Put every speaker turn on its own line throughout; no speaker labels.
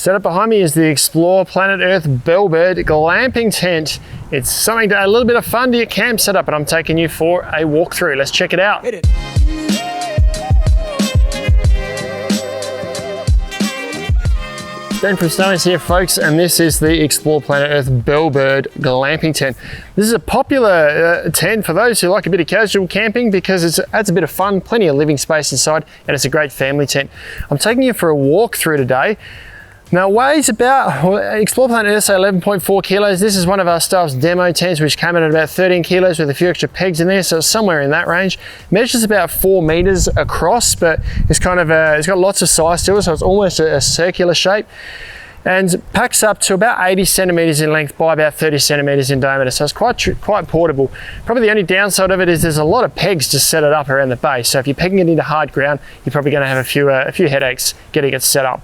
Set up behind me is the Explore Planet Earth Bellbird Glamping Tent. It's something to add a little bit of fun to your camp setup, and I'm taking you for a walkthrough. Let's check it out.
Hit it.
Ben from Snowy's here, folks, and this is the Explore Planet Earth Bellbird Glamping Tent. This is a popular tent for those who like a bit of casual camping because it adds a bit of fun, plenty of living space inside, and it's a great family tent. I'm taking you for a walkthrough today. Now, it weighs about, Explore Planet Earth say 11.4 kilos. This is one of our staff's demo tents, which came in at about 13 kilos with a few extra pegs in there, so it's somewhere in that range. Measures about 4 meters across, but it's kind of it's got lots of size to it, so it's almost a circular shape, and packs up to about 80 centimeters in length by about 30 centimeters in diameter, so it's quite portable. Probably the only downside of it is there's a lot of pegs to set it up around the base, so if you're pegging it into hard ground, you're probably going to have a few headaches getting it set up.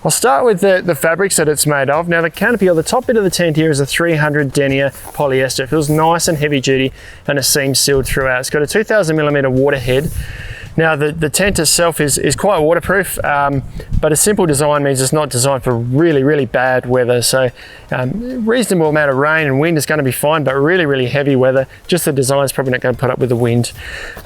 I'll start with the fabrics that it's made of. Now, the canopy, or the top bit of the tent here, is a 300 denier polyester. It feels nice and heavy duty, and a seam sealed throughout. It's got a 2000 millimeter waterhead. Now, the tent itself is quite waterproof, but a simple design means it's not designed for really, really bad weather. So reasonable amount of rain and wind is going to be fine, but really, really heavy weather, just the design is probably not going to put up with the wind.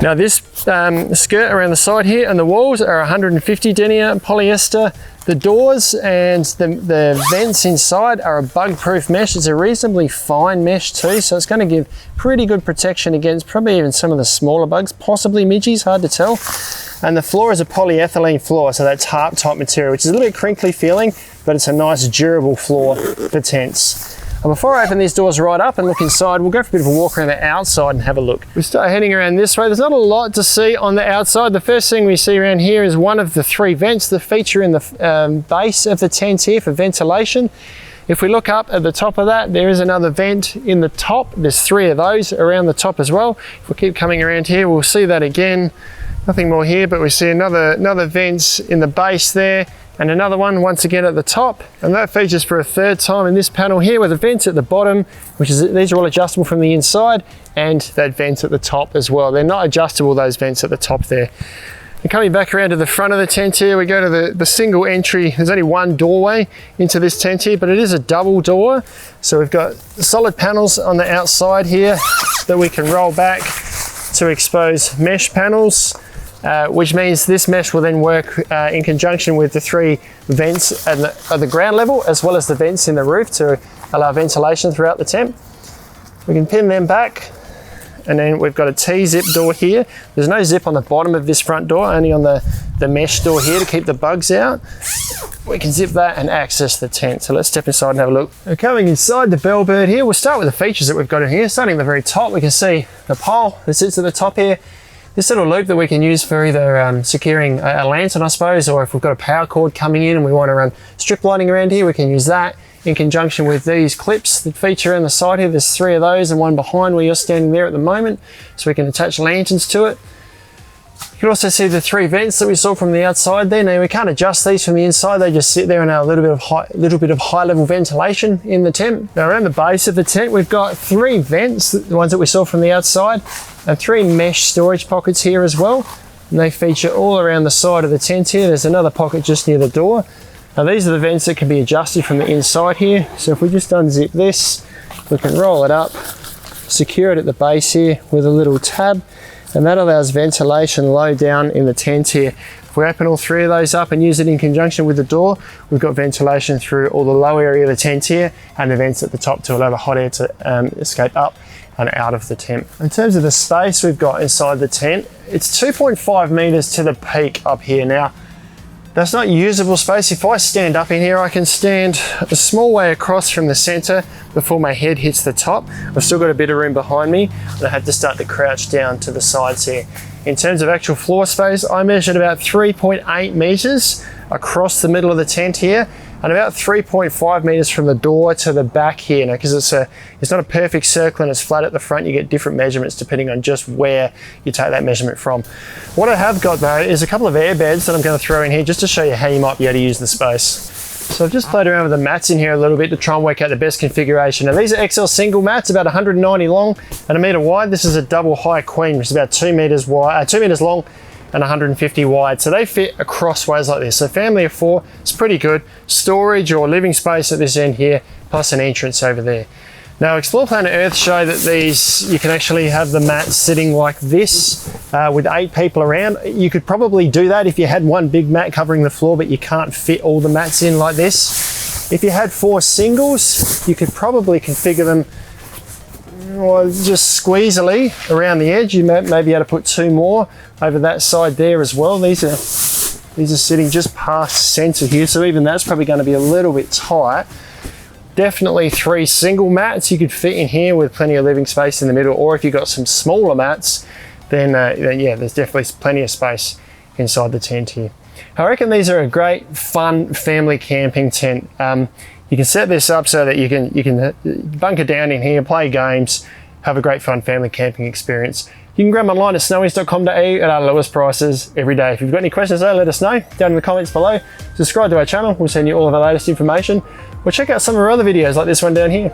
Now, this skirt around the side here and the walls are 150 denier polyester. The doors and the vents inside are a bug-proof mesh. It's a reasonably fine mesh too, so it's going to give pretty good protection against probably even some of the smaller bugs, possibly midgies, hard to tell. And the floor is a polyethylene floor, so that's harp type material, which is a little bit crinkly feeling, but it's a nice durable floor for tents. And before I open these doors right up and look inside, we'll go for a bit of a walk around the outside and have a look. We start heading around this way. There's not a lot to see on the outside. The first thing we see around here is one of the 3 vents that feature in the base of the tent here for ventilation. If we look up at the top of that, there is another vent in the top. There's 3 of those around the top as well. If we keep coming around here, we'll see that again. Nothing more here, but we see another vent in the base there, and another one once again at the top, and that features for a 3rd time in this panel here with a vent at the bottom, these are all adjustable from the inside, and that vent at the top as well. They're not adjustable, those vents at the top there. And coming back around to the front of the tent here, we go to the single entry. There's only one doorway into this tent here, but it is a double door. So we've got solid panels on the outside here that we can roll back to expose mesh panels. Which means this mesh will then work in conjunction with the 3 vents at the ground level, as well as the vents in the roof to allow ventilation throughout the tent. We can pin them back, and then we've got a T-zip door here. There's no zip on the bottom of this front door, only on the mesh door here to keep the bugs out. We can zip that and access the tent. So let's step inside and have a look. We're coming inside the Bellbird here. We'll start with the features that we've got in here. Starting at the very top, we can see the pole that sits at the top here. This little loop that we can use for either securing a lantern, I suppose, or if we've got a power cord coming in and we want to run strip lighting around here, we can use that in conjunction with these clips that feature on the side here. There's 3 of those and one behind where you're standing there at the moment, so we can attach lanterns to it. You can also see the 3 vents that we saw from the outside there. Now, we can't adjust these from the inside, they just sit there and a little bit of high level ventilation in the tent. Now, around the base of the tent, we've got 3 vents, the ones that we saw from the outside, and 3 mesh storage pockets here as well. And they feature all around the side of the tent here. There's another pocket just near the door. Now, these are the vents that can be adjusted from the inside here. So if we just unzip this, we can roll it up, secure it at the base here with a little tab, and that allows ventilation low down in the tent here. If we open all 3 of those up and use it in conjunction with the door, we've got ventilation through all the low area of the tent here, and the vents at the top to allow the hot air to escape up and out of the tent. In terms of the space we've got inside the tent, it's 2.5 meters to the peak up here. Now, that's not usable space. If I stand up in here, I can stand a small way across from the center before my head hits the top. I've still got a bit of room behind me, and I had to start to crouch down to the sides here. In terms of actual floor space, I measured about 3.8 meters across the middle of the tent here, and about 3.5 meters from the door to the back here. Now, because it's not a perfect circle and it's flat at the front, you get different measurements depending on just where you take that measurement from. What I have got though is a couple of airbeds that I'm going to throw in here just to show you how you might be able to use the space. So I've just played around with the mats in here a little bit to try and work out the best configuration. Now, these are XL single mats, about 190 long and 1 meter wide. This is a double high queen, which is about 2 meters wide, 2 meters long and 150 wide. So they fit crossways like this. So family of 4, it's pretty good. Storage or living space at this end here, plus an entrance over there. Now, Explore Planet Earth show that these, you can actually have the mats sitting like this with 8 people around. You could probably do that if you had one big mat covering the floor, but you can't fit all the mats in like this. If you had 4 singles, you could probably configure them just squeezily around the edge. You may be able to put 2 more over that side there as well. These are sitting just past center here, so even that's probably going to be a little bit tight. Definitely 3 single mats you could fit in here with plenty of living space in the middle, or if you've got some smaller mats, then yeah, there's definitely plenty of space inside the tent here. I reckon these are a great, fun family camping tent. You can set this up so that you can bunker down in here, play games, have a great fun family camping experience. You can grab them online at snowies.com.au at our lowest prices every day. If you've got any questions though, let us know down in the comments below. Subscribe to our channel, we'll send you all of our latest information. Or check out some of our other videos like this one down here.